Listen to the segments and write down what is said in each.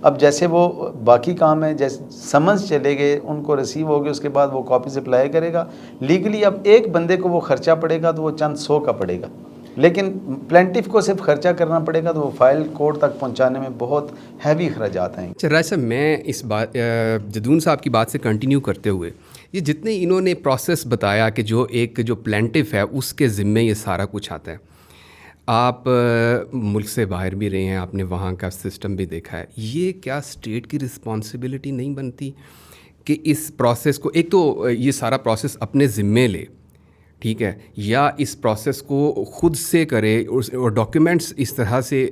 اب جیسے وہ باقی کام ہے، جیسے سمنز چلے گئے، ان کو ریسیو ہو گئے، اس کے بعد وہ کاپیز اپلائی کرے گا لیگلی. اب ایک بندے کو وہ خرچہ پڑے گا تو وہ چند 100 کا پڑے گا، لیکن پلینٹف کو صرف خرچہ کرنا پڑے گا تو وہ فائل کورٹ تک پہنچانے میں بہت ہیوی اخراجات ہیں. اچھا راج صاحب، میں اس بات جدون صاحب کی بات سے کنٹینیو کرتے ہوئے، یہ جتنے انہوں نے پروسیس بتایا کہ جو پلینٹف ہے اس کے ذمے یہ سارا کچھ آتا ہے، آپ ملک سے باہر بھی رہے ہیں، آپ نے وہاں کا سسٹم بھی دیکھا ہے، یہ کیا اسٹیٹ کی رسپانسبلٹی نہیں بنتی کہ اس پروسیس کو، ایک تو یہ سارا پروسیس اپنے ذمے لے، ٹھیک ہے، یا اس پروسیس کو خود سے کرے اور ڈاکیومنٹس اس طرح سے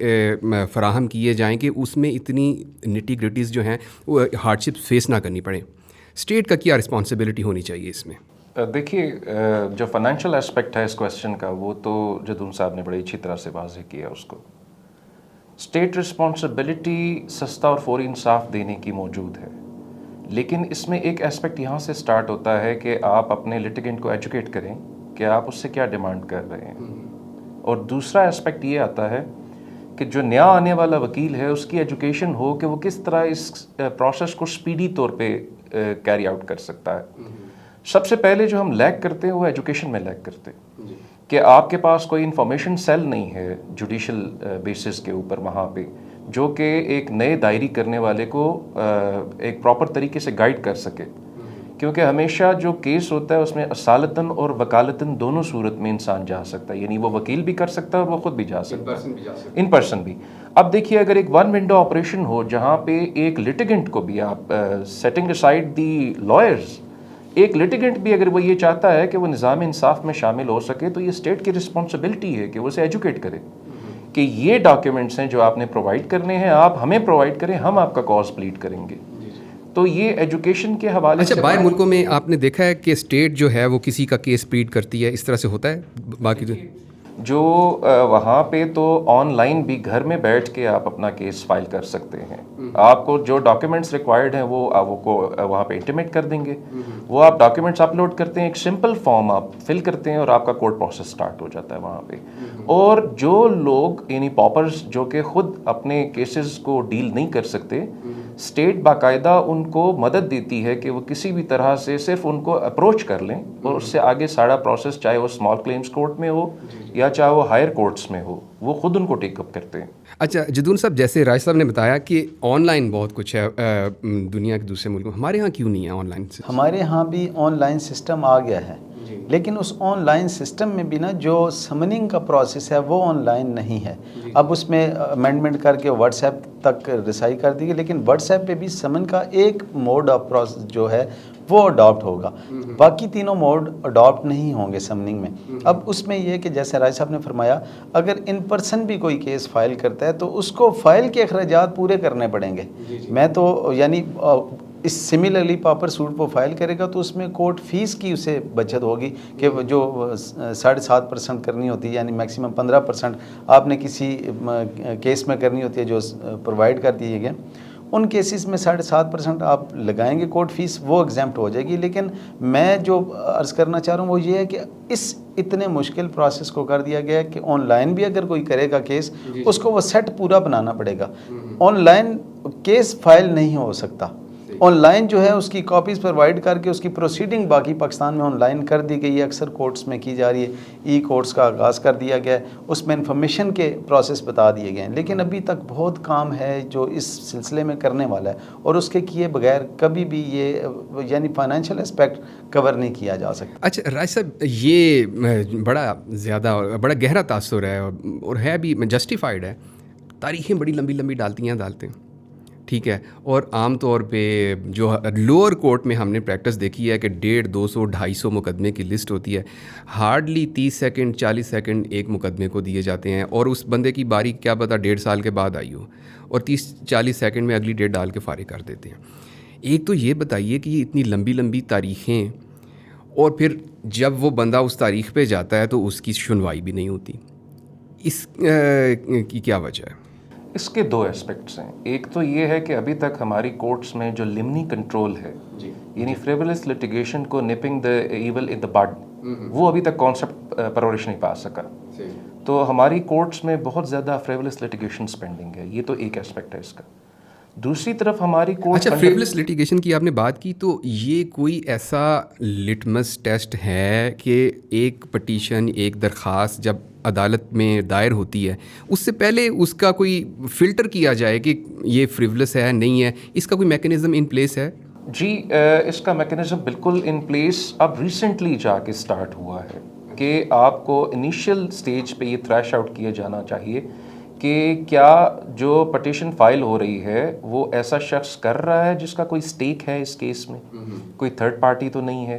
فراہم کیے جائیں کہ اس میں اتنی نٹی گریٹیز جو ہیں وہ ہارڈ شپ فیس نہ کرنی پڑیں. اسٹیٹ کا کیا رسپانسبلٹی ہونی چاہیے اس میں؟ دیکھیے، جو فائنینشیل اسپیکٹ ہے اس کویسچن کا، وہ تو جدون صاحب نے بڑی اچھی طرح سے واضح کیا اس کو. اسٹیٹ رسپانسبلٹی سستا اور فوری انصاف دینے کی موجود ہے، لیکن اس میں ایک اسپیکٹ یہاں سے سٹارٹ ہوتا ہے کہ آپ اپنے لٹیگنٹ کو ایجوکیٹ کریں کہ آپ اس سے کیا ڈیمانڈ کر رہے ہیں. اور دوسرا اسپیکٹ یہ آتا ہے کہ جو نیا آنے والا وکیل ہے اس کی ایجوکیشن ہو کہ وہ کس طرح اس پروسیس کو سپیڈی طور پہ کیری آؤٹ کر سکتا ہے. سب سے پہلے جو ہم لیک کرتے ہیں وہ ایجوکیشن میں لیک کرتے ہیں کہ آپ کے پاس کوئی انفارمیشن سیل نہیں ہے جوڈیشل بیسس کے اوپر وہاں پہ، جو کہ ایک نئے دائری کرنے والے کو ایک پراپر طریقے سے گائیڈ کر سکے. کیونکہ ہمیشہ جو کیس ہوتا ہے اس میں اصالتاً اور وکالتاً دونوں صورت میں انسان جا سکتا ہے، یعنی وہ وکیل بھی کر سکتا ہے اور وہ خود بھی جا سکتا ہے، ان پرسن بھی. اب دیکھیے، اگر ایک ون ونڈو آپریشن ہو جہاں پہ ایک لٹیگنٹ کو بھی آپ سیٹنگ اسائڈ دی لائرز، ایک لٹیگنٹ بھی اگر وہ یہ چاہتا ہے کہ وہ نظام انصاف میں شامل ہو سکے تو یہ اسٹیٹ کی رسپانسبلٹی ہے کہ وہ اسے ایجوکیٹ کرے کہ یہ ڈاکیومنٹس ہیں جو آپ نے پرووائڈ کرنے ہیں، آپ ہمیں پرووائڈ کریں، ہم آپ کا کاز پلیڈ کریں گے. تو یہ ایجوکیشن کے حوالے سے. اچھا، باہر ملکوں میں آپ نے دیکھا ہے کہ اسٹیٹ جو ہے وہ کسی کا کیس پلیڈ کرتی ہے، اس طرح سے ہوتا ہے باقی جو وہاں پہ تو آن لائن بھی گھر میں بیٹھ کے آپ اپنا کیس فائل کر سکتے ہیں. آپ کو جو ڈاکیومنٹس ریکوائرڈ ہیں وہ کو وہاں پہ انٹیمیٹ کر دیں گے. وہ آپ ڈاکیومنٹس اپلوڈ کرتے ہیں، ایک سمپل فارم آپ فل کرتے ہیں اور آپ کا کورٹ پروسیس سٹارٹ ہو جاتا ہے وہاں پہ. اور جو لوگ یعنی پاپرز جو کہ خود اپنے کیسز کو ڈیل نہیں کر سکتے، اسٹیٹ باقاعدہ ان کو مدد دیتی ہے کہ وہ کسی بھی طرح سے صرف ان کو اپروچ کر لیں اور اس سے آگے سارا پروسیس، چاہے وہ اسمال کلیمز کورٹ میں ہو یا چاہے وہ ہائر کورٹس میں ہو، وہ خود ان کو ٹیک اپ کرتے ہیں. اچھا جدون صاحب، جیسے راج صاحب نے بتایا کہ آن لائن بہت کچھ ہے دنیا کے دوسرے ملکوں، ہمارے ہاں کیوں نہیں ہے آن لائن؟ ہمارے ہاں بھی آن لائن سسٹم آ گیا ہے، لیکن اس آن لائن سسٹم میں بھی نا جو سمننگ کا پروسیس ہے وہ آن لائن نہیں ہے. اب اس میں امینڈمنٹ کر کے واٹس ایپ تک رسائی کر دی گئی، لیکن واٹس ایپ پہ بھی سمن کا ایک موڈ آف پروسیس جو ہے وہ اڈاپٹ ہوگا، باقی تینوں موڈ اڈاپٹ نہیں ہوں گے سمننگ میں. اب اس میں یہ کہ جیسے راج صاحب نے فرمایا، اگر ان پرسن بھی کوئی کیس فائل کرتا ہے تو اس کو فائل کے اخراجات پورے کرنے پڑیں گے. میں تو یعنی اس سملرلی پاپر سوٹ کو فائل کرے گا تو اس میں کورٹ فیس کی اسے بچت ہوگی کہ جو 7.5% کرنی ہوتی ہے، یعنی میکسیمم 15% آپ نے کسی کیس میں کرنی ہوتی ہے جو پرووائڈ کر دیے گئے، ان کیسز میں 7.5% آپ لگائیں گے کورٹ فیس، وہ ایگزیمپٹ ہو جائے گی. لیکن میں جو عرض کرنا چاہ رہا ہوں وہ یہ ہے کہ اس اتنے مشکل پروسیس کو کر دیا گیا ہے کہ آن لائن بھی اگر کوئی کرے گا کیس، اس کو وہ سیٹ پورا بنانا پڑے گا. آن لائن کیس فائل نہیں ہو سکتا. آن لائن جو ہے اس کی کاپیز پرووائڈ کر کے اس کی پروسیڈنگ باقی پاکستان میں آن لائن کر دی گئی ہے، اکثر کورٹس میں کی جا رہی ہے. ای کورٹس کا آغاز کر دیا گیا ہے، اس میں انفارمیشن کے پروسیس بتا دیے گئے ہیں، لیکن ابھی تک بہت کام ہے جو اس سلسلے میں کرنے والا ہے، اور اس کے کیے بغیر کبھی بھی یہ یعنی فائنینشیل اسپیکٹ کور نہیں کیا جا سکتا. اچھا راج صاحب، یہ بڑا گہرا تاثر ہے اور ہے بھی جسٹیفائڈ ہے. تاریخیں بڑی لمبی لمبی ڈالتے ہیں، ٹھیک ہے، اور عام طور پہ جو لوور کورٹ میں ہم نے پریکٹس دیکھی ہے کہ 150, 200, 250 مقدمے کی لسٹ ہوتی ہے، ہارڈلی 30 سیکنڈ 40 سیکنڈ ایک مقدمے کو دیے جاتے ہیں، اور اس بندے کی باری کیا پتہ 1.5 سال کے بعد آئی ہو، اور 30-40 سیکنڈ میں اگلی ڈیٹ ڈال کے فارغ کر دیتے ہیں. ایک تو یہ بتائیے کہ یہ اتنی لمبی لمبی تاریخیں، اور پھر جب وہ بندہ اس تاریخ پہ جاتا ہے تو اس کی سنوائی بھی نہیں ہوتی، اس کی کیا وجہ ہے؟ اس کے 2 اسپیکٹس ہیں. ایک تو یہ ہے کہ ابھی تک ہماری کورٹس میں جو لمنی کنٹرول ہے، یعنی فریولس لٹیگیشن کو نپنگ دا ایول ان دا بڈ، وہ ابھی تک کانسیپٹ پرورش نہیں پا سکا. تو ہماری کورٹس میں بہت زیادہ فریولس لٹیگیشن پینڈنگ ہے. یہ تو ایک اسپیکٹ ہے اس کا. دوسری طرف ہماری کورٹ اچھا، فریولس لٹیگیشن کی آپ نے بات کی، تو یہ کوئی ایسا لٹمس ٹیسٹ ہے کہ ایک پٹیشن، ایک درخواست جب عدالت میں دائر ہوتی ہے اس سے پہلے اس کا کوئی فلٹر کیا جائے کہ یہ فریولس ہے نہیں ہے، اس کا کوئی میکینزم ان پلیس ہے؟ جی اس کا میکینزم بالکل ان پلیس اب ریسنٹلی جا کے سٹارٹ ہوا ہے کہ آپ کو انیشیل سٹیج پہ یہ تھریش آؤٹ کیا جانا چاہیے کہ کیا جو پٹیشن فائل ہو رہی ہے وہ ایسا شخص کر رہا ہے جس کا کوئی سٹیک ہے اس کیس میں، کوئی تھرڈ پارٹی تو نہیں ہے،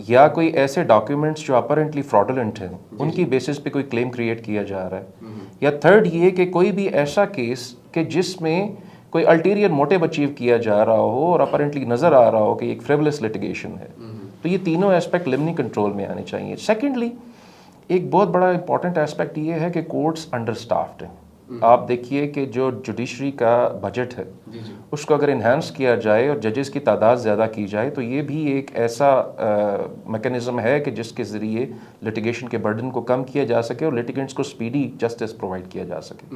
یا کوئی ایسے ڈاکیومنٹس جو اپرنٹلی فراڈولنٹ ہیں ان کی بیسس پہ کوئی کلیم کریٹ کیا جا رہا ہے، یا تھرڈ یہ کہ کوئی بھی ایسا کیس کہ جس میں کوئی الٹیریئر موٹیو اچیو کیا جا رہا ہو اور اپرنٹلی نظر آ رہا ہو کہ ایک فریولس لٹیگیشن ہے. تو یہ تینوں ایسپیکٹ لمنی کنٹرول میں آنے چاہیے. سیکنڈلی ایک بہت بڑا امپورٹنٹ ایسپیکٹ یہ ہے کہ کورٹس انڈر اسٹافڈ ہیں. آپ دیکھیے کہ جو جوڈیشری کا بجٹ ہے اس کو اگر انہانس کیا جائے اور ججز کی تعداد زیادہ کی جائے تو یہ بھی ایک ایسا میکینزم ہے کہ جس کے ذریعے لٹیگیشن کے برڈن کو کم کیا جا سکے اور لٹیگنٹس کو اسپیڈی جسٹس پرووائڈ کیا جا سکے.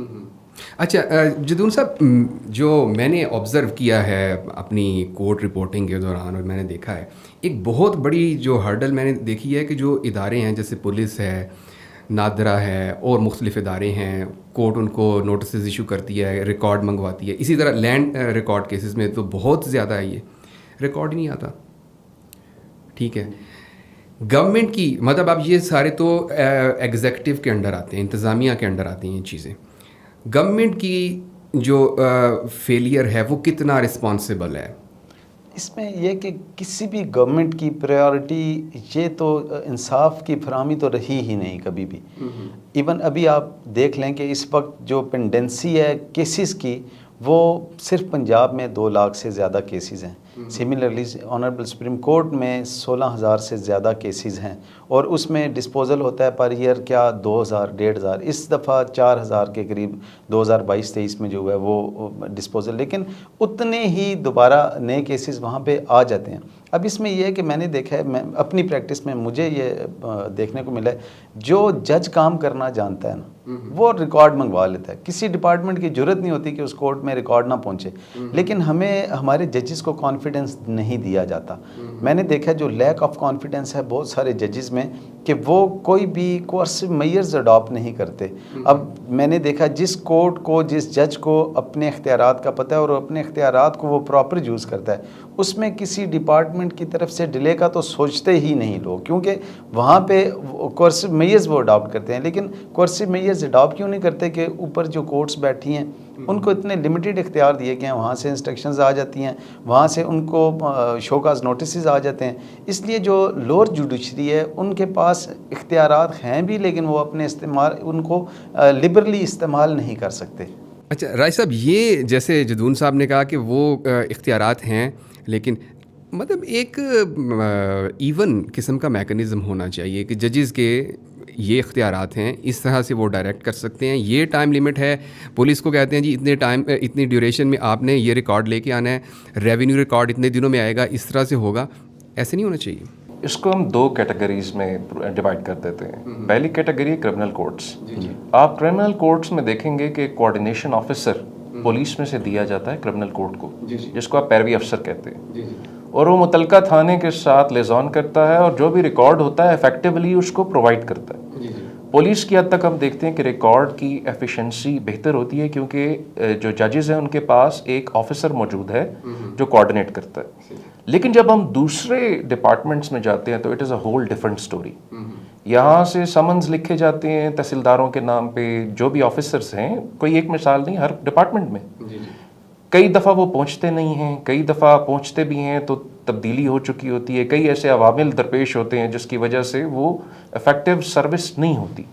اچھا جدون صاحب، جو میں نے آبزرو کیا ہے اپنی کورٹ رپورٹنگ کے دوران اور میں نے دیکھا ہے، ایک بہت بڑی جو ہرڈل میں نے دیکھی ہے کہ جو ادارے ہیں جیسے پولیس ہے، نادرا ہے اور مختلف ادارے ہیں، کورٹ ان کو نوٹسز ایشو کرتی ہے، ریکارڈ منگواتی ہے. اسی طرح لینڈ ریکارڈ کیسز میں تو بہت زیادہ ہے، یہ ریکارڈ ہی نہیں آتا. ٹھیک ہے، گورنمنٹ کی مطلب اب یہ سارے تو ایگزیکٹو کے انڈر آتے ہیں، انتظامیہ کے انڈر آتی ہیں یہ چیزیں. گورنمنٹ کی جو فیلئر ہے وہ کتنا رسپانسبل ہے؟ اس میں یہ کہ کسی بھی گورنمنٹ کی پریورٹی یہ تو انصاف کی فراہمی تو رہی ہی نہیں کبھی بھی. ایون ابھی آپ دیکھ لیں کہ اس وقت جو پینڈنسی ہے کیسز کی وہ صرف پنجاب میں 2 لاکھ سے زیادہ کیسز ہیں. سملرلی آنریبل سپریم کورٹ میں 16,000 سے زیادہ کیسز ہیں اور اس میں ڈسپوزل ہوتا ہے پر ایئر کیا 2,000 1,500. اس دفعہ 4,000 کے قریب 2022-23 میں جو ہے وہ ڈسپوزل، لیکن اتنے ہی دوبارہ نئے کیسز وہاں پہ آ جاتے ہیں. اب اس میں یہ ہے کہ میں نے دیکھا ہے، میں اپنی پریکٹس میں مجھے یہ دیکھنے کو ملا ہے، جو جج کام کرنا جانتا ہے نا وہ ریکارڈ منگوا لیتا ہے. کسی ڈپارٹمنٹ کی ضرورت نہیں ہوتی کہ اس کورٹ میں ریکارڈ نہ پہنچے، لیکن ہمیں ہمارے ججز کو کانفیڈنس نہیں دیا جاتا. میں نے دیکھا جو لیک آف کانفیڈنس ہے بہت سارے ججز میں کہ وہ کوئی بھی کوئرسو میئرز اڈاپٹ نہیں کرتے. اب میں نے دیکھا جس کورٹ کو، جس جج کو اپنے اختیارات کا پتہ ہے اور اپنے اختیارات کو وہ پراپر یوز کرتا ہے، اس میں کسی ڈپارٹمنٹ کی طرف سے ڈیلے کا تو سوچتے ہی نہیں لوگ، کیونکہ وہاں پہ کوئرسو میئرز وہ اڈاپٹ کرتے ہیں. لیکن کوئرسو میئرز اڈاپٹ کیوں نہیں کرتے کہ اوپر جو کورٹس بیٹھی ہیں ان کو اتنے لمیٹڈ اختیار دیے گئے ہیں، وہاں سے انسٹرکشنز آ جاتی ہیں، وہاں سے ان کو شوکاز نوٹسز آ جاتے ہیں. اس لیے جو لوور جوڈیشری ہے ان کے پاس اختیارات ہیں بھی، لیکن وہ اپنے استعمال ان کو لبرلی استعمال نہیں کر سکتے. اچھا رائے صاحب، یہ جیسے جدون صاحب نے کہا کہ وہ اختیارات ہیں، لیکن مطلب ایک ایون قسم کا میکانزم ہونا چاہیے کہ ججز کے یہ اختیارات ہیں، اس طرح سے وہ ڈائریکٹ کر سکتے ہیں. یہ ٹائم لیمٹ ہے، پولیس کو کہتے ہیں جی اتنی ڈیوریشن میں آپ نے یہ ریکارڈ لے کے آنا ہے، ریونیو ریکارڈ اتنے دنوں میں آئے گا، اس طرح سے ہوگا. ایسے نہیں ہونا چاہیے. اس کو ہم 2 کیٹیگریز میں ڈیوائڈ کر دیتے ہیں. پہلی کیٹیگری کرمنل کورٹس. آپ کرمنل کورٹس میں دیکھیں گے کہ کوآرڈینیشن آفیسر پولیس میں سے دیا جاتا ہے کرمنل کورٹ کو، جس کو آپ پیروی افسر کہتے ہیں، اور وہ متعلقہ تھانے کے ساتھ لیزون کرتا ہے اور جو بھی ریکارڈ ہوتا ہے ایفیکٹولی اس کو پرووائڈ کرتا ہے. پولیس کی حد تک ہم دیکھتے ہیں کہ ریکارڈ کی ایفیشنسی بہتر ہوتی ہے کیونکہ جو ججز ہیں ان کے پاس ایک آفیسر موجود ہے جو کوآرڈینیٹ کرتا ہے. لیکن جب ہم دوسرے ڈپارٹمنٹس میں جاتے ہیں تو it is a whole different story. یہاں سے سمنز لکھے جاتے ہیں تحصیلداروں کے نام پہ، جو بھی آفیسرس ہیں، کوئی ایک مثال نہیں، ہر ڈپارٹمنٹ میں. کئی دفعہ وہ پہنچتے نہیں ہیں، کئی دفعہ پہنچتے بھی ہیں تو تبدیلی ہو چکی ہوتی ہے، کئی ایسے عوامل درپیش ہوتے ہیں جس کی وجہ سے وہ افیکٹو سروس نہیں ہوتی.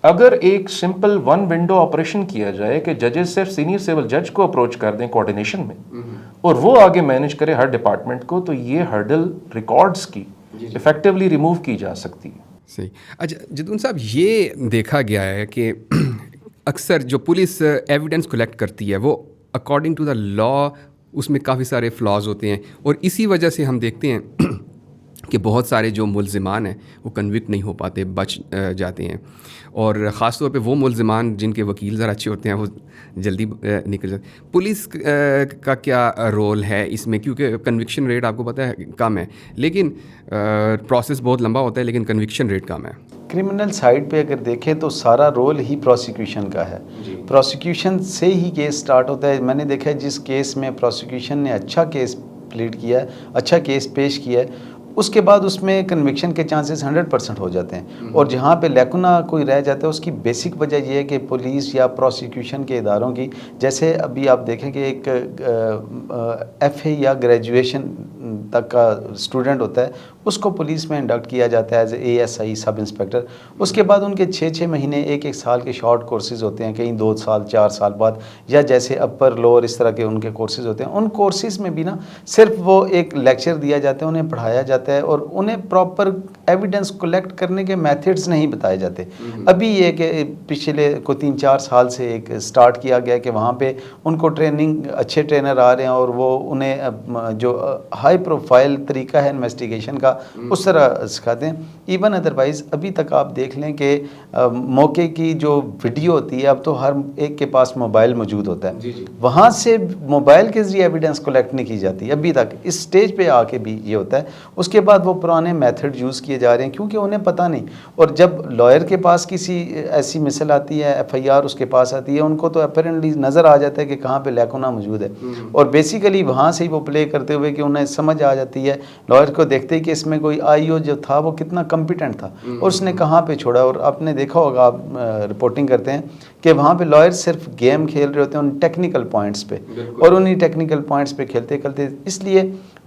اگر ایک سمپل 1 ونڈو آپریشن کیا جائے کہ ججز صرف سینئر سول جج کو اپروچ کر دیں کوآرڈینیشن میں اور وہ آگے مینیج کرے ہر ڈپارٹمنٹ کو، تو یہ ہرڈل ریکارڈز کی افیکٹولی ریموو کی جا سکتی ہے. صحیح. اچھا جدون صاحب، یہ دیکھا گیا ہے کہ اکثر جو پولیس ایویڈنس کلیکٹ کرتی ہے وہ اکارڈنگ ٹو دا لا اس میں کافی سارے فلاز ہوتے ہیں، اور اسی وجہ سے ہم دیکھتے ہیں کہ بہت سارے جو ملزمان ہیں وہ کنوکٹ نہیں ہو پاتے, بچ جاتے ہیں, اور خاص طور پہ وہ ملزمان جن کے وکیل ذرا اچھے ہوتے ہیں وہ جلدی نکل جاتے ہیں. پولیس کا کیا رول ہے اس میں, کیونکہ کنوکشن ریٹ آپ کو پتہ ہے کم ہے, لیکن پروسیس بہت لمبا ہوتا ہے لیکن کنوکشن ریٹ کم ہے. کرمنل سائڈ پہ اگر دیکھیں تو سارا رول ہی پروسیکیوشن کا ہے. پروسیکیوشن سے ہی کیس سٹارٹ ہوتا ہے. میں نے دیکھا ہے جس کیس میں پروسیکیوشن نے اچھا کیس پلیڈ کیا ہے, اچھا کیس پیش کیا ہے, اس کے بعد اس میں کنوکشن کے چانسز 100% ہو جاتے ہیں. اور جہاں پہ لیکونا کوئی رہ جاتا ہے اس کی بیسک وجہ یہ ہے کہ پولیس یا پروسیکیوشن کے اداروں کی, جیسے ابھی آپ دیکھیں کہ ایک ایف اے یا گریجویشن تک کا اسٹوڈنٹ ہوتا ہے, اس کو پولیس میں انڈکٹ کیا جاتا ہے as A S I sub inspector. اس کے بعد ان کے 6 مہینے 1 سال کے شارٹ کورسز ہوتے ہیں, کہیں 2 سال 4 سال بعد, یا جیسے اپر لوور اس طرح کے ان کے کورسز ہوتے ہیں. ان کورسز میں بھی نا صرف وہ ایک لیکچر دیا جاتا ہے, انہیں پڑھایا جاتا ہے, اور انہیں پراپر ایویڈنس کلیکٹ کرنے کے میتھڈز نہیں بتائے جاتے. ابھی یہ کہ پچھلے کوئی 3-4 سال سے ایک سٹارٹ کیا گیا کہ وہاں پہ ان کو ٹریننگ, اچھے ٹرینر آ رہے ہیں, اور وہ انہیں جو ہائی پروفائل طریقہ ہے انویسٹیگیشن کا اس طرح سکھاتے ہیں. ایون ادروائز ابھی تک آپ دیکھ لیں کہ موقع کی جو ویڈیو ہوتی ہے, اب تو ہر ایک کے پاس موبائل موجود ہوتا ہے, وہاں سے موبائل کے ذریعے ایویڈنس کلیکٹ نہیں کی جاتی ابھی تک. اس سٹیج پہ آ کے بھی یہ ہوتا ہے. اس کے بعد وہ پرانے میتھڈ یوز کیے جا رہے ہیں کیونکہ انہیں پتہ نہیں. اور جب لائر کے پاس کسی ایسی مثل آتی ہے, ایف آئی آر اس کے پاس آتی ہے, ان کو تو اپیرنٹلی نظر آ جاتا ہے کہ کہاں پہ لیکونا موجود ہے, اور بیسیکلی وہاں سے ہی وہ پلے کرتے ہوئے کہ انہیں سمجھ آ جاتی ہے, لائر کو دیکھتے ہی کہ اس میں کوئی آئی او جو تھا وہ کتنا کمپیٹنٹ تھا اور اس نے کہاں پہ چھوڑا. اور آپ نے دیکھا ہوگا, آپ رپورٹنگ کرتے ہیں کہ وہاں پہ لائر صرف گیم کھیل رہے ہوتے ہیں ان ٹیکنیکل پوائنٹس پہ, اور انہی ٹیکنیکل پوائنٹس پہ کھیلتے کھیلتے. اس لیے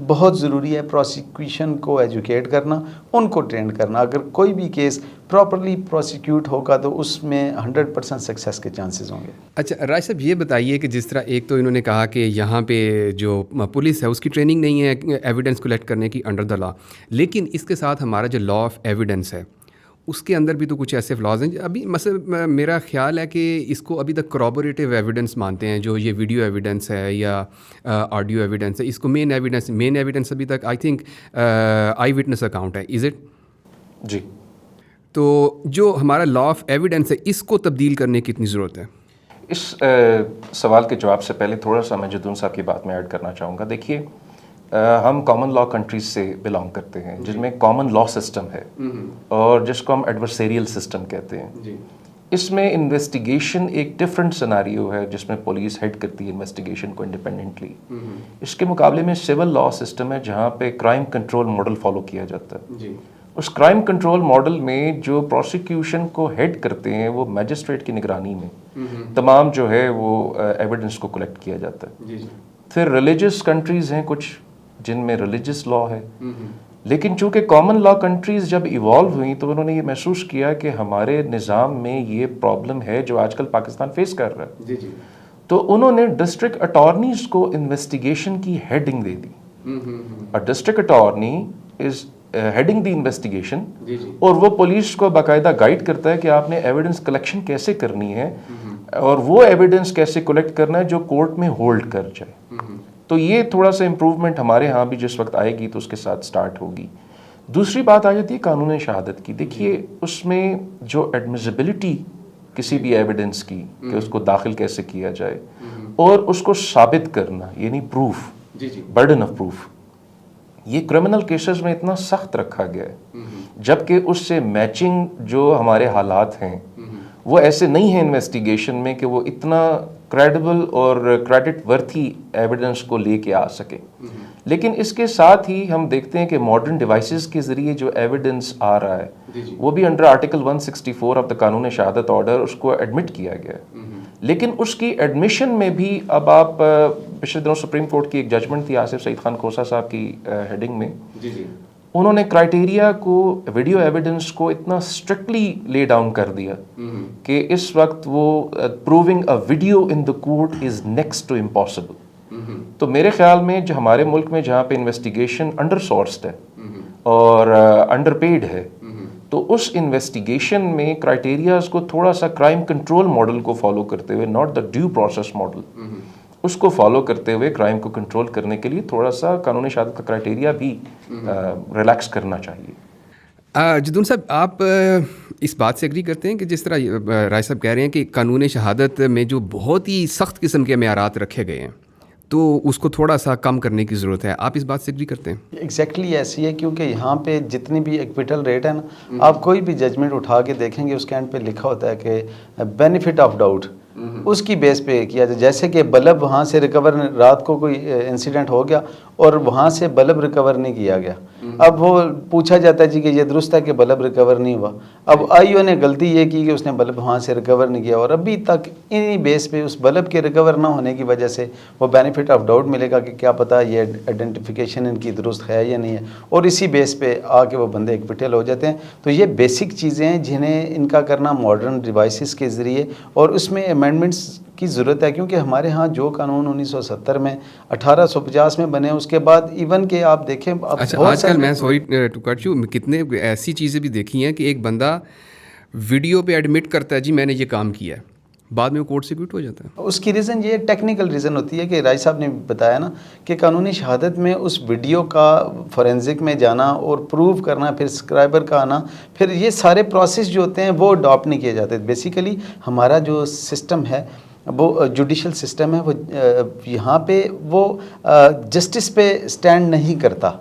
بہت ضروری ہے پروسیکیوشن کو ایجوکیٹ کرنا, ان کو ٹرینڈ کرنا. اگر کوئی بھی کیس پراپرلی پروسیکیوٹ ہوگا تو اس میں 100% سکسیس کے چانسز ہوں گے. اچھا راج صاحب, یہ بتائیے کہ جس طرح ایک تو انہوں نے کہا کہ یہاں پہ جو پولیس ہے اس کی ٹریننگ نہیں ہے ایویڈنس کلیکٹ کرنے کی انڈر دا لا, لیکن اس کے ساتھ ہمارا جو لا آف ایویڈنس ہے اس کے اندر بھی تو کچھ ایسے فلاز ہیں. ابھی مثلا میرا خیال ہے کہ اس کو ابھی تک کرابوریٹیو ایویڈنس مانتے ہیں, جو یہ ویڈیو ایویڈنس ہے یا آڈیو ایویڈنس ہے, اس کو مین ایویڈنس ابھی تک I think I witness account ہے. Is it? جی. تو جو ہمارا لا آف ایویڈنس ہے اس کو تبدیل کرنے کی کتنی ضرورت ہے؟ اس سوال کے جواب سے پہلے تھوڑا سا میں جدون صاحب کی بات میں ایڈ کرنا چاہوں گا. دیکھیے, ہم کامن لا کنٹریز سے بلانگ کرتے ہیں جن میں کامن لا سسٹم ہے اور جس کو ہم ایڈورسیریل سسٹم کہتے ہیں. اس میں انویسٹیگیشن ایک ڈفرینٹ سیناریو ہے جس میں پولیس ہیڈ کرتی ہے انویسٹیگیشن کو انڈیپینڈنٹلی. اس کے مقابلے میں سول لا سسٹم ہے جہاں پہ کرائم کنٹرول ماڈل فالو کیا جاتا ہے. اس کرائم کنٹرول ماڈل میں جو پروسیکیوشن کو ہیڈ کرتے ہیں وہ میجسٹریٹ کی نگرانی میں تمام جو ہے وہ ایویڈنس کو کلیکٹ کیا جاتا ہے. پھر ریلیجس کنٹریز ہیں کچھ جن میں ریلیجس لا ہے, لیکن چونکہ کامن لا کنٹریز جب ایوالو ہوئیں تو انہوں نے یہ محسوس کیا کہ ہمارے نظام میں یہ پرابلم ہے جو آج کل پاکستان فیس کر رہا ہے. تو انہوں نے ڈسٹرکٹ اٹارنیز کو انویسٹیگیشن کی ہیڈنگ دے دی. ڈسٹرکٹ اٹارنی از ہیڈنگ دی انویسٹیگیشن, اور وہ پولیس کو باقاعدہ گائیڈ کرتا ہے کہ آپ نے ایویڈنس کلیکشن کیسے کرنی ہے اور وہ ایویڈنس کیسے کلیکٹ کرنا ہے جو کورٹ میں ہولڈ کر جائے. تو یہ تھوڑا سا امپروومنٹ ہمارے ہاں بھی جس وقت آئے گی تو اس کے ساتھ سٹارٹ ہوگی. دوسری بات آ جاتی ہے قانون شہادت کی. دیکھیے, اس میں جو ایڈمیسیبلٹی کسی بھی ایویڈنس کی کہ اس کو داخل کیسے کیا جائے اور اس کو ثابت کرنا یعنی پروف, برڈن آف پروف, یہ کرمنل کیسز میں اتنا سخت رکھا گیا ہے, جبکہ اس سے میچنگ جو ہمارے حالات ہیں وہ ایسے نہیں ہیں انویسٹیگیشن میں کہ وہ اتنا کریڈیبل اور کریڈٹ ورتھی ایویڈنس کو لے کے آ سکے. لیکن اس کے ساتھ ہی ہم دیکھتے ہیں کہ ماڈرن ڈیوائسز کے ذریعے جو ایویڈنس آ رہا ہے وہ بھی انڈر آرٹیکل 164 آف دا قانون شہادت آرڈر اس کو ایڈمٹ کیا گیا ہے. لیکن اس کی ایڈمیشن میں بھی اب آپ پچھلے دنوں سپریم کورٹ کی ایک ججمنٹ تھی آصف سعید خان کھوسہ صاحب کی ہیڈنگ میں, انہوں نے کرائٹیریا کو ویڈیو ایویڈنس کو اتنا اسٹرکٹلی لے ڈاؤن کر دیا کہ اس وقت وہ proving a video in the court is next to impossible. تو میرے خیال میں جو ہمارے ملک میں جہاں پہ انویسٹیگیشن انڈر سورسڈ ہے اور انڈر پیڈ ہے, تو اس انویسٹیگیشن میں کرائٹیریاز کو تھوڑا سا کرائم کنٹرول ماڈل کو فالو کرتے ہوئے, not the due process model, اس کو فالو کرتے ہوئے کرائم کو کنٹرول کرنے کے لیے تھوڑا سا قانون شہادت کا کرائٹیریا بھی ریلیکس کرنا چاہیے۔ جدون صاحب، آپ اس بات سے ایگری کرتے ہیں کہ جس طرح رائے صاحب کہہ رہے ہیں کہ قانون شہادت میں جو بہت ہی سخت قسم کے معیارات رکھے گئے ہیں تو اس کو تھوڑا سا کم کرنے کی ضرورت ہے، آپ اس بات سے ایگری کرتے ہیں؟ ایگزیکٹلی ایسی ہے، کیونکہ یہاں پہ جتنی بھی ایکویٹل ریٹ ہے نا، آپ کوئی بھی ججمنٹ اٹھا کے دیکھیں گے اس کے اینڈ پہ لکھا ہوتا ہے کہ بینیفٹ آف ڈاؤٹ، اس کی بیس پہ کیا جائے۔ جیسے کہ بلب وہاں سے ریکور، رات کو کوئی انسیڈنٹ ہو گیا اور وہاں سے بلب ریکور نہیں کیا گیا، اب وہ پوچھا جاتا ہے جی کہ یہ درست ہے کہ بلب ریکور نہیں ہوا، اب آئی او نے غلطی یہ کی کہ اس نے بلب وہاں سے ریکور نہیں کیا، اور ابھی تک انہی بیس پہ اس بلب کے ریکور نہ ہونے کی وجہ سے وہ بینیفٹ آف ڈاؤٹ ملے گا کہ کیا پتہ یہ آئیڈینٹیفیکیشن ان کی درست ہے یا نہیں ہے، اور اسی بیس پہ آ کے وہ بندے ایکویٹل ہو جاتے ہیں۔ تو یہ بیسک چیزیں ہیں جنہیں ان کا کرنا ماڈرن ڈیوائسز کے ذریعے، اور اس میں امینڈمنٹس کی ضرورت ہے، کیونکہ ہمارے ہاں جو قانون 1970 میں 1850 میں بنے، اس کے بعد ایون کہ آپ دیکھیں اچھا، آج کل میں سوری ٹو کٹ یو، کتنے ایسی چیزیں بھی دیکھی ہیں کہ ایک بندہ ویڈیو پہ ایڈمٹ کرتا ہے جی میں نے یہ کام کیا ہے، بعد میں وہ کورٹ سے کوئٹ ہو جاتا ہے۔ اس کی ریزن یہ ٹیکنیکل ریزن ہوتی ہے کہ راج صاحب نے بتایا نا کہ قانونی شہادت میں اس ویڈیو کا فورینزک میں جانا اور پروو کرنا، پھر سکرائبر کا آنا، پھر یہ سارے پروسیس جو ہوتے ہیں وہ اڈاپٹ نہیں کیے جاتے۔ بیسیکلی ہمارا جو سسٹم ہے وہ جوڈیشل سسٹم ہے، وہ یہاں پہ وہ جسٹس پہ سٹینڈ نہیں کرتا۔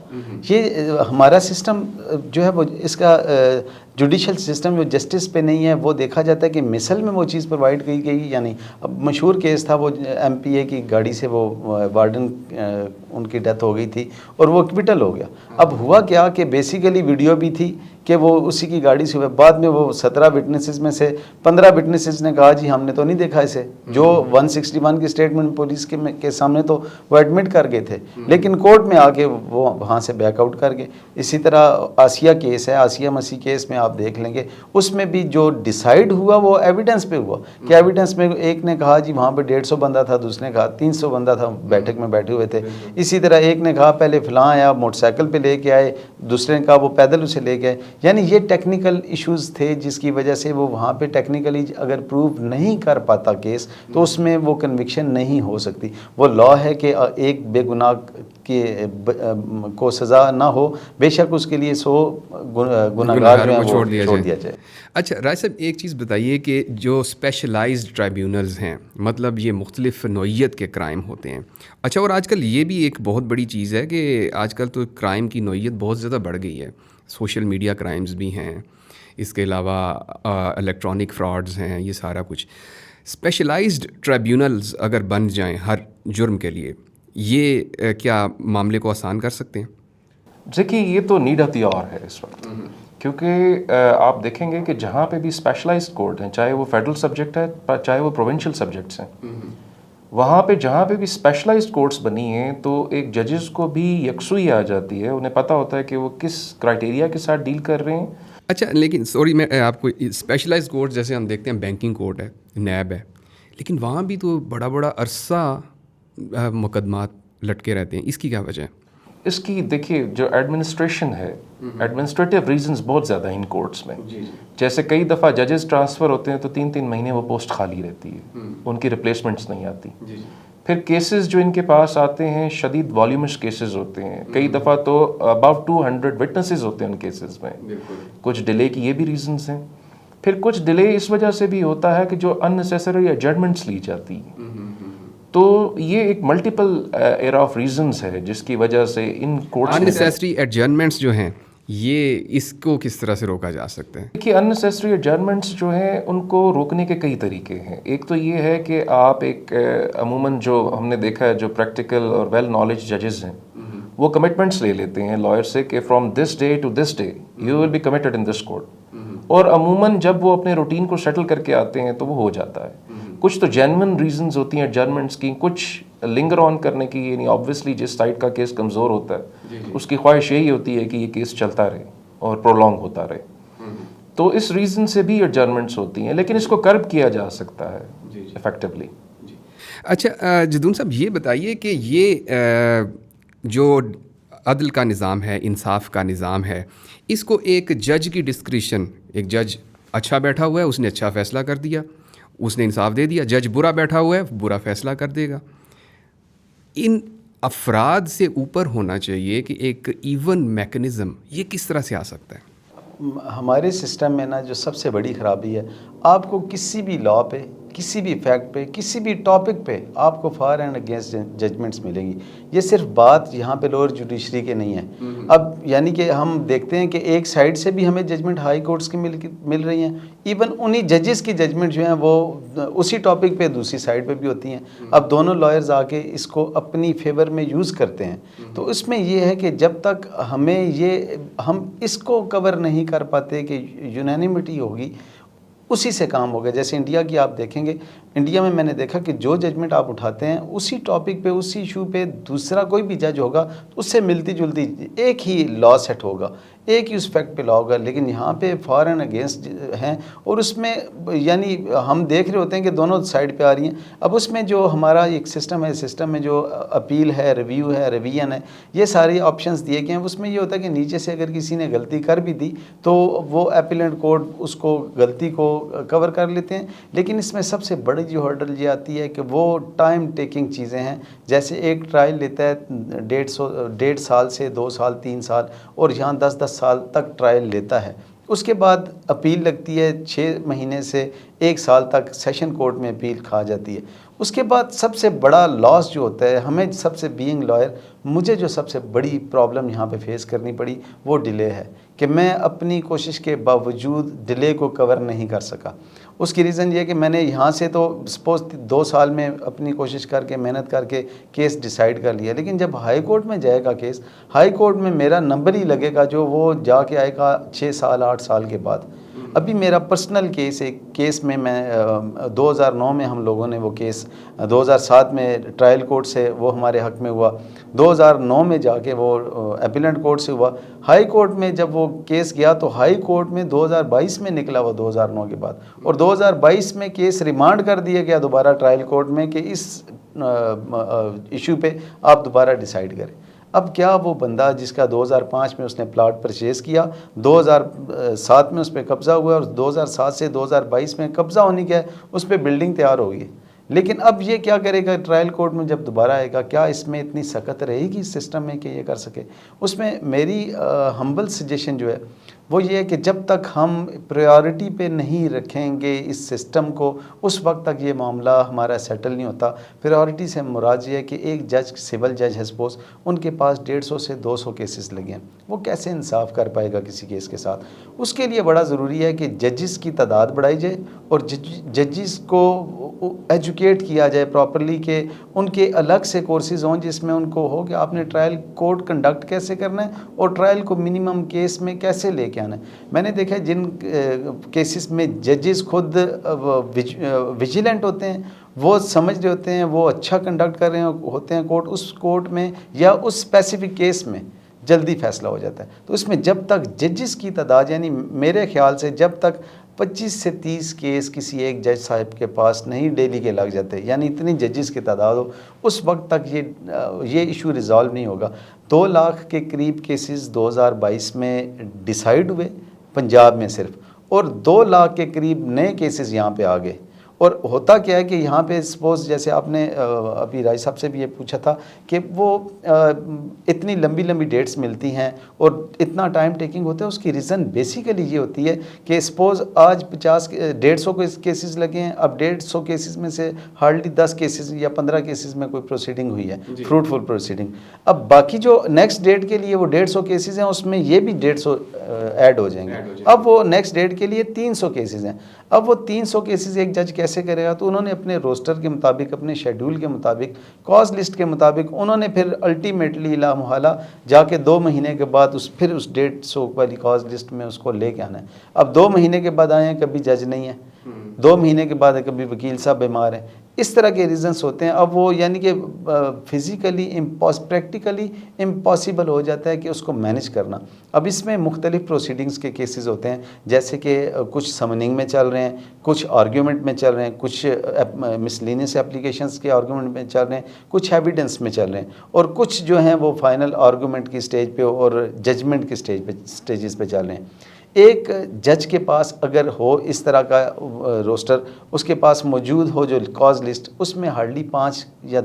یہ ہمارا سسٹم جو ہے وہ اس کا جوڈیشل سسٹم جو جسٹس پہ نہیں ہے، وہ دیکھا جاتا ہے کہ مثل میں وہ چیز پرووائڈ کی گئی، یعنی اب مشہور کیس تھا وہ ایم پی اے کی گاڑی سے وہ وارڈن ان کی ڈیتھ ہو گئی تھی اور وہ ایکویٹل ہو گیا۔ اب ہوا کیا کہ بیسیکلی ویڈیو بھی تھی کہ وہ اسی کی گاڑی سے ہوئے، بعد میں وہ 17 وٹنسز میں سے 15 وٹنسز نے کہا جی ہم نے تو نہیں دیکھا اسے، جو 161 کی سٹیٹمنٹ پولیس کے سامنے تو وہ ایڈمٹ کر گئے تھے، لیکن کورٹ میں آ کے وہ وہاں سے بیک آؤٹ کر گئے۔ اسی طرح آسیہ کیس ہے، آسیہ مسیح کیس میں آپ دیکھ لیں گے، اس میں بھی جو ڈیسائیڈ ہوا وہ ایویڈنس پہ ہوا کہ ایویڈنس میں ایک نے کہا جی وہاں پہ 150 بندہ تھا، دوسرے نے کہا 300 بندہ تھا بیٹھک میں بیٹھے ہوئے تھے۔ اسی طرح ایک نے کہا پہلے فلاں آیا موٹر سائیکل پہ لے کے آئے، دوسرے نے کہا وہ پیدل اسے لے کے آئے، یعنی یہ ٹیکنیکل ایشوز تھے جس کی وجہ سے وہ وہاں پہ ٹیکنیکلی اگر پروو نہیں کر پاتا کیس تو اس میں وہ کنوکشن نہیں ہو سکتی۔ وہ لا ہے کہ ایک بے گناہ کو سزا نہ ہو، بے شک اس کے لیے 100 گناہگار جو ہیں وہ چھوڑ دیا جائے۔ اچھا رائے صاحب، ایک چیز بتائیے کہ جو اسپیشلائزڈ ٹرائیبیونلز ہیں، مطلب یہ مختلف نوعیت کے کرائم ہوتے ہیں، اچھا، اور آج کل یہ بھی ایک بہت بڑی چیز ہے کہ آج کل تو کرائم کی نوعیت بہت زیادہ بڑھ گئی ہے، سوشل میڈیا کرائمز بھی ہیں، اس کے علاوہ الیکٹرانک فراڈز ہیں، یہ سارا کچھ۔ اسپیشلائزڈ ٹرائیبیونلز اگر بن جائیں ہر جرم کے لیے، یہ کیا معاملے کو آسان کر سکتے ہیں؟ دیکھیے یہ تو نیڈ آف دی آور ہے اس وقت، کیونکہ آپ دیکھیں گے کہ جہاں پہ بھی اسپیشلائزڈ کورٹ ہیں، چاہے وہ فیڈرل سبجیکٹ ہے چاہے وہ پروونشل سبجیکٹس ہیں، وہاں پہ جہاں پہ بھی اسپیشلائزڈ کورٹس بنی ہیں تو ایک ججز کو بھی یکسوئی آ جاتی ہے، انہیں پتہ ہوتا ہے کہ وہ کس کرائٹیریا کے ساتھ ڈیل کر رہے ہیں۔ اچھا، لیکن سوری میں آپ کو اسپیشلائزڈ کورٹ جیسے ہم دیکھتے ہیں بینکنگ کورٹ ہے، نیب ہے، لیکن وہاں بھی تو بڑا بڑا عرصہ مقدمات لٹکے رہتے ہیں، اس کی کیا وجہ ہے؟ اس کی دیکھیے جو ایڈمنسٹریشن ہے، ایڈمنسٹریٹو ریزنز بہت زیادہ ہیں ان کورٹس میں، جیسے کئی دفعہ ججز ٹرانسفر ہوتے ہیں تو 3 مہینے وہ پوسٹ خالی رہتی ہے، ان کی ریپلیسمنٹس نہیں آتی۔ پھر کیسز جو ان کے پاس آتے ہیں شدید والیومس کیسز ہوتے ہیں، کئی دفعہ تو اباؤٹ 200 وٹنسز ہوتے ہیں ان کیسز میں، کچھ ڈیلے کی یہ بھی ریزنز ہیں۔ پھر کچھ ڈیلے اس وجہ سے بھی ہوتا ہے کہ جو اننیسیسری ایڈجرمنٹس لی جاتی ہیں، تو یہ ایک ملٹیپل ایرا آف ریزنز ہے جس کی وجہ سے ان کورٹس اننیسیسری ایڈجرنمنٹس جو ہیں، یہ اس کو کس طرح سے روکا جا سکتا ہے؟ دیکھیے اننیسیسری ایڈجرنمنٹس جو ہیں ان کو روکنے کے کئی طریقے ہیں۔ ایک تو یہ ہے کہ آپ ایک عموماً جو ہم نے دیکھا ہے جو پریکٹیکل اور ویل نالج ججز ہیں وہ کمٹمنٹس لے لیتے ہیں لائر سے کہ from this day to this day you will be committed in this court, اور عموماً جب وہ اپنے روٹین کو سیٹل کر کے آتے ہیں تو وہ ہو جاتا ہے۔ کچھ تو جینون ریزنز ہوتی ہیں ایڈجرنمنٹس کی، کچھ لنگر آن کرنے کی، یعنی آبویسلی جس سائڈ کا کیس کمزور ہوتا ہے اس کی خواہش یہی ہوتی ہے کہ یہ کیس چلتا رہے اور پرولونگ ہوتا رہے، تو اس ریزن سے بھی ایڈجرنمنٹس ہوتی ہیں، لیکن اس کو کرب کیا جا سکتا ہے افیکٹولی۔ اچھا جدون صاحب، یہ بتائیے کہ یہ جو عدل کا نظام ہے، انصاف کا نظام ہے، اس کو ایک جج کی ڈسکریشن، ایک جج اچھا بیٹھا ہوا ہے اس نے اچھا فیصلہ کر دیا، اس نے انصاف دے دیا، جج برا بیٹھا ہوا ہے برا فیصلہ کر دے گا، ان افراد سے اوپر ہونا چاہیے کہ ایک ایون میکنزم، یہ کس طرح سے آ سکتا ہے؟ ہمارے سسٹم میں نا جو سب سے بڑی خرابی ہے، آپ کو کسی بھی لا پہ، کسی بھی فیکٹ پہ، کسی بھی ٹاپک پہ آپ کو فار اینڈ اگینسٹ ججمنٹس ملیں گی. یہ صرف بات یہاں پہ لوور جوڈیشری کے نہیں ہے. اب یعنی کہ ہم دیکھتے ہیں کہ ایک سائڈ سے بھی ہمیں ججمنٹ ہائی کورٹس کی مل رہی ہیں، ایون انہی ججز کی ججمنٹ جو ہیں وہ اسی ٹاپک پہ دوسری سائڈ پہ بھی ہوتی ہیں. اب دونوں لائرز آ کے اس کو اپنی فیور میں یوز کرتے ہیں. تو اس میں یہ ہے کہ جب تک ہم اس کو کور نہیں کر پاتے کہ یونینیمٹی ہوگی، اسی سے کام ہوگا. جیسے انڈیا کی آپ دیکھیں گے، انڈیا میں نے دیکھا کہ جو ججمنٹ آپ اٹھاتے ہیں اسی ٹاپک پہ، اسی ایشو پہ دوسرا کوئی بھی جج ہوگا اس سے ملتی جلتی ایک ہی لا سیٹ ہوگا، ایک ہی اس فیکٹ پہ لا ہوگا. لیکن یہاں پہ فار اینڈ اگینسٹ ہیں، اور اس میں یعنی ہم دیکھ رہے ہوتے ہیں کہ دونوں سائڈ پہ آ رہی ہیں. اب اس میں جو ہمارا ایک سسٹم ہے، سسٹم میں جو اپیل ہے، ریویو ہے، ریویژن ہے، یہ سارے آپشنز دیے گئے ہیں. اس میں یہ ہوتا ہے کہ نیچے سے اگر کسی نے غلطی کر بھی دی تو وہ اپیلنٹ کورٹ اس کو غلطی کو کور کر لیتے ہیں. لیکن اس میں سب سے بڑی جو ہرڈل یہ آتی ہے کہ وہ ٹائم ٹیکنگ چیزیں ہیں. جیسے ایک ٹرائل لیتا ہے 1.5 سال سے 2 سال 3 سال، اور یہاں 10 سال تک ٹرائل لیتا ہے. اس کے بعد اپیل لگتی ہے 6 مہینے سے 1 سال تک سیشن کورٹ میں اپیل کھا جاتی ہے. اس کے بعد سب سے بڑا لاس جو ہوتا ہے ہمیں، سب سے بینگ لائر، مجھے جو سب سے بڑی پرابلم یہاں پہ فیس کرنی پڑی وہ ڈیلے ہے، کہ میں اپنی کوشش کے باوجود ڈیلے کو کور نہیں کر سکا. اس کی ریزن یہ کہ میں نے یہاں سے تو سپوز 2 سال میں اپنی کوشش کر کے، محنت کر کے کیس ڈیسائیڈ کر لیا. لیکن جب ہائی کورٹ میں جائے گا کیس، ہائی کورٹ میں میرا نمبر ہی لگے گا جو وہ جا کے آئے گا 6 سال 8 سال کے بعد. ابھی میرا پرسنل کیس، ایک کیس میں 2009 میں ہم لوگوں نے وہ کیس 2007 میں ٹرائل کورٹ سے وہ ہمارے حق میں ہوا، 2009 میں جا کے وہ اپیلنٹ کورٹ سے ہوا. ہائی کورٹ میں جب وہ کیس گیا تو ہائی کورٹ میں 2022 میں نکلا وہ 2009 کے بعد، اور 2022 میں کیس ریمانڈ کر دیا گیا دوبارہ ٹرائل کورٹ میں کہ اس ایشو پہ آپ دوبارہ ڈیسائیڈ کریں. اب کیا وہ بندہ جس کا 2005 میں اس نے پلاٹ پرچیز کیا، 2007 میں اس پہ قبضہ ہوا، اور 2007 سے 2022 میں قبضہ ہونے کے اس پہ بلڈنگ تیار ہوگی. لیکن اب یہ کیا کرے گا ٹرائل کورٹ میں جب دوبارہ آئے گا؟ کیا اس میں اتنی سخت رہے گی اس سسٹم میں کہ یہ کر سکے؟ اس میں میری ہمبل سجیشن جو ہے وہ یہ ہے کہ جب تک ہم پریورٹی پہ نہیں رکھیں گے اس سسٹم کو، اس وقت تک یہ معاملہ ہمارا سیٹل نہیں ہوتا. پریورٹی سے مراد یہ ہے کہ ایک جج، سول جج ہے سپوز، ان کے پاس 150 سے 200 کیسز لگے ہیں، وہ کیسے انصاف کر پائے گا کسی کیس کے ساتھ؟ اس کے لیے بڑا ضروری ہے کہ ججز کی تعداد بڑھائی جائے، اور ججز کو ایجوکیٹ کیا جائے پراپرلی، کہ ان کے الگ سے کورسز ہوں جس میں ان کو ہو کہ آپ نے ٹرائل کورٹ کنڈکٹ کیسے کرنا ہے، اور ٹرائل کو منیمم کیس میں کیسے لے کے آنا ہے. میں نے دیکھا جن کیسز میں ججز خود ویجیلنٹ ہوتے ہیں، وہ سمجھ رہے ہوتے ہیں، وہ اچھا کنڈکٹ کر رہے ہوتے ہیں کورٹ، اس کورٹ میں یا اس اسپیسیفک کیس میں جلدی فیصلہ ہو جاتا ہے. تو اس میں جب تک ججز کی تعداد، یعنی میرے خیال سے جب تک 25 سے 30 کیس کسی ایک جج صاحب کے پاس نہیں ڈیلی کے لگ جاتے، یعنی اتنی ججز کی تعداد ہو، اس وقت تک یہ ایشو ریزالو نہیں ہوگا. 2 لاکھ کے قریب کیسز 2022 میں ڈیسائیڈ ہوئے پنجاب میں صرف، اور 2 لاکھ کے قریب نئے کیسز یہاں پہ آ گئے. اور ہوتا کیا ہے کہ یہاں پہ سپوز جیسے آپ نے ابھی راج صاحب سے بھی یہ پوچھا تھا کہ وہ اتنی لمبی لمبی ڈیٹس ملتی ہیں اور اتنا ٹائم ٹیکنگ ہوتا ہے. اس کی ریزن بیسیکلی یہ ہوتی ہے کہ سپوز آج 150 کیسز لگے ہیں، اب 150 کیسز میں سے ہارڈلی 10 کیسز یا 15 کیسز میں کوئی پروسیڈنگ ہوئی ہے، فروٹفل پروسیڈنگ. اب باقی جو نیکسٹ ڈیٹ کے لیے وہ 150 کیسز ہیں، اس میں یہ بھی 150 ایڈ ہو جائیں گے. اب وہ نیکسٹ ڈیٹ کے لیے 300 کیسز ہیں. اب وہ 300 کیسز ایک جج کیسے کرے گا؟ تو انہوں نے اپنے روسٹر کے مطابق، اپنے شیڈول کے مطابق، کاز لسٹ کے مطابق، انہوں نے پھر الٹیمیٹلی لا محالہ جا کے 2 مہینے کے بعد پھر اس 150 والی کاز لسٹ میں اس کو لے کے آنا ہے. اب 2 مہینے کے بعد آئے ہیں، کبھی جج نہیں ہے، 2 مہینے کے بعد کبھی وکیل صاحب بیمار ہیں. اس طرح کے ریزنس ہوتے ہیں. اب وہ یعنی کہ فزیکلی پریکٹیکلی امپاسبل ہو جاتا ہے کہ اس کو مینیج کرنا. اب اس میں مختلف پروسیڈنگز کے کیسز ہوتے ہیں، جیسے کہ کچھ سمننگ میں چل رہے ہیں، کچھ آرگیومنٹ میں چل رہے ہیں، کچھ مسلینیس اپلیکیشنز کے آرگیومنٹ میں چل رہے ہیں، کچھ ایویڈنس میں چل رہے ہیں، اور کچھ جو ہیں وہ فائنل آرگیومنٹ کی سٹیج پہ اور ججمنٹ کی سٹیجز پہ چل رہے ہیں. ایک جج کے پاس اگر ہو اس طرح کا روسٹر، اس کے پاس موجود ہو جو کاز لسٹ، اس میں ہارڈلی 5 یا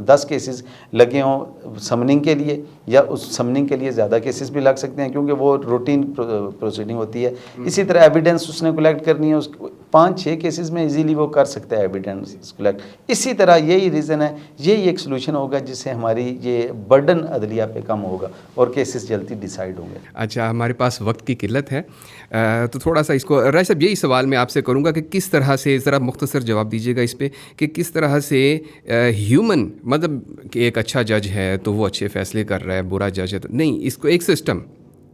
10 کیسز لگے ہوں سمننگ کے لیے، یا اس سمننگ کے لیے زیادہ کیسز بھی لگ سکتے ہیں کیونکہ وہ روٹین پروسیڈنگ ہوتی ہے. اسی طرح ایویڈنس اس نے کلیکٹ کرنی ہے، اس 5-6 کیسز میں ایزیلی وہ کر سکتا ہے ایویڈنس کلیکٹ. اسی طرح یہی ریزن ہے، یہی ایک سلوشن ہوگا جس سے ہماری یہ برڈن عدلیہ پہ کم ہوگا اور کیسز جلدی ڈیسائیڈ ہوں گے. اچھا، ہمارے پاس وقت کی قلت ہے تو تھوڑا سا اس کو رائے صاحب یہی سوال میں آپ سے کروں گا کہ کس طرح سے، ذرا مختصر جواب دیجیے گا اس پہ، کہ کس طرح سے ہیومن، مطلب کہ ایک اچھا جج ہے تو وہ اچھے فیصلے کر رہا ہے، برا جج ہے تو نہیں، اس کو ایک سسٹم،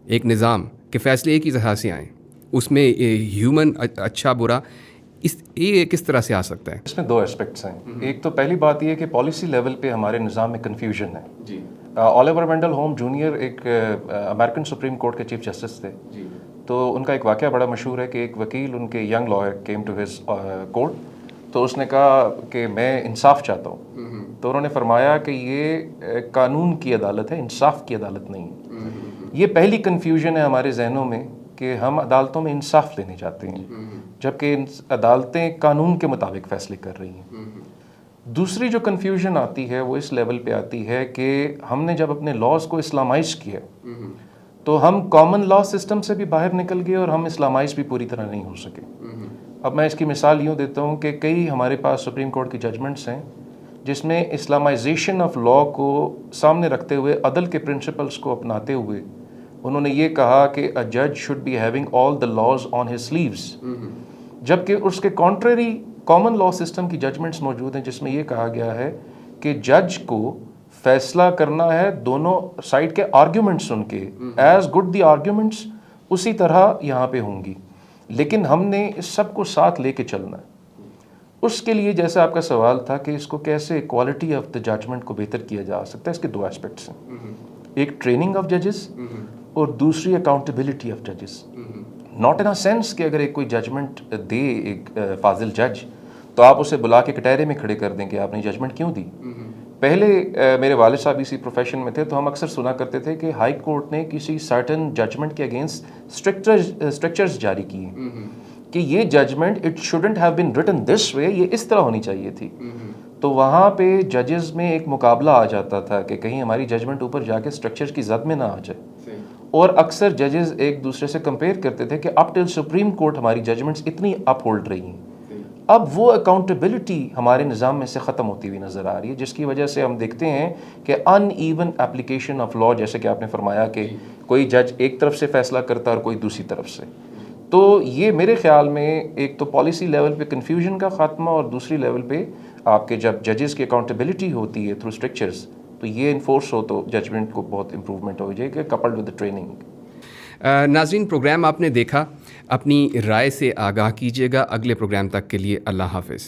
ایک نظام کہ فیصلے ایک ہی طرح سے آئیں، اس میں ہیومن اچھا برا یہ کس طرح سے آ سکتا ہے؟ اس میں 2 اسپیکٹس ہیں. ایک تو پہلی بات یہ ہے کہ پالیسی لیول پہ ہمارے نظام میں کنفیوژن ہے. جی. اولیور وینڈل ہوم جونیئر ایک امریکن سپریم کورٹ کے چیف جسٹس تھے. جی. تو ان کا ایک واقعہ بڑا مشہور ہے کہ ایک وکیل ان کے young lawyer came to his court, تو اس نے کہا کہ میں انصاف چاہتا ہوں. تو انہوں نے فرمایا کہ یہ قانون کی عدالت ہے، انصاف کی عدالت نہیں ہے. یہ پہلی کنفیوژن ہے ہمارے ذہنوں میں کہ ہم عدالتوں میں انصاف لینے چاہتے ہیں جبکہ عدالتیں قانون کے مطابق فیصلے کر رہی ہیں. دوسری جو کنفیوژن آتی ہے وہ اس لیول پہ آتی ہے کہ ہم نے جب اپنے لاز کو اسلامائز کیا تو ہم کامن لا سسٹم سے بھی باہر نکل گئے اور ہم اسلامائز بھی پوری طرح نہیں ہو سکے. اب میں اس کی مثال یوں دیتا ہوں کہ کئی ہمارے پاس سپریم کورٹ کی ججمنٹس ہیں جس میں اسلامائزیشن آف لا کو سامنے رکھتے ہوئے، عدل کے پرنسپلس کو اپناتے ہوئے انہوں نے یہ کہا کہ a judge should be having all the laws on his sleeves، جبکہ اس کے کانٹریری کامن لا سسٹم کی ججمنٹس موجود ہیں جس میں یہ کہا گیا ہے کہ جج کو فیصلہ کرنا ہے دونوں سائڈ کے آرگیومنٹ سن کے، ایز گڈ دی آرگیومنٹس اسی طرح یہاں پہ ہوں گی، لیکن ہم نے اس سب کو ساتھ لے کے چلنا ہے. اس کے لیے جیسا آپ کا سوال تھا کہ اس کو کیسے کوالٹی آف دا ججمنٹ کو بہتر کیا جا سکتا ہے، اس کے 2 اسپیکٹس ہیں. ایک ٹریننگ آف ججز اور دوسری اکاؤنٹیبلٹی آف ججز. ناٹ ان اے سینس کہ اگر ایک کوئی ججمنٹ دے ایک فاضل جج تو آپ اسے بلا کے کٹہرے میں کھڑے کر دیں کہ آپ نے ججمنٹ کیوں دی. پہلے میرے والد صاحب اسی پروفیشن میں تھے تو ہم اکثر سنا کرتے تھے کہ ہائی کورٹ نے کسی سرٹن ججمنٹ کے اگینسٹ اسٹرکچرز جاری کیے کہ یہ judgment it shouldn't have been written this way, یہ اس طرح ہونی چاہیے تھی. تو وہاں پہ ججز میں ایک مقابلہ آ جاتا تھا کہ کہیں ہماری ججمنٹ اوپر جا کے اسٹرکچر کی زد میں نہ آ جائے، اور اکثر ججز ایک دوسرے سے کمپیئر کرتے تھے کہ اپ ٹل سپریم کورٹ ہماری ججمنٹس اتنی اپ ہولڈ رہی ہیں. اب وہ اکاؤنٹیبلٹی ہمارے نظام میں سے ختم ہوتی ہوئی نظر آ رہی ہے، جس کی وجہ سے ہم دیکھتے ہیں کہ in even application of law, جیسے کہ آپ نے فرمایا کہ کوئی جج ایک طرف سے فیصلہ کرتا ہے اور کوئی دوسری طرف سے. تو یہ میرے خیال میں ایک تو پالیسی لیول پہ کنفیوژن کا خاتمہ، اور دوسری لیول پہ آپ کے جب ججز کی اکاؤنٹیبلٹی ہوتی ہے تھرو اسٹرکچرز تو یہ انفورس ہو تو ججمنٹ کو بہت امپروومنٹ ہو جائے گا کپلڈ ود ٹریننگ. ناظرین، پروگرام آپ نے دیکھا، اپنی رائے سے آگاہ کیجیے گا. اگلے پروگرام تک کے لیے اللہ حافظ.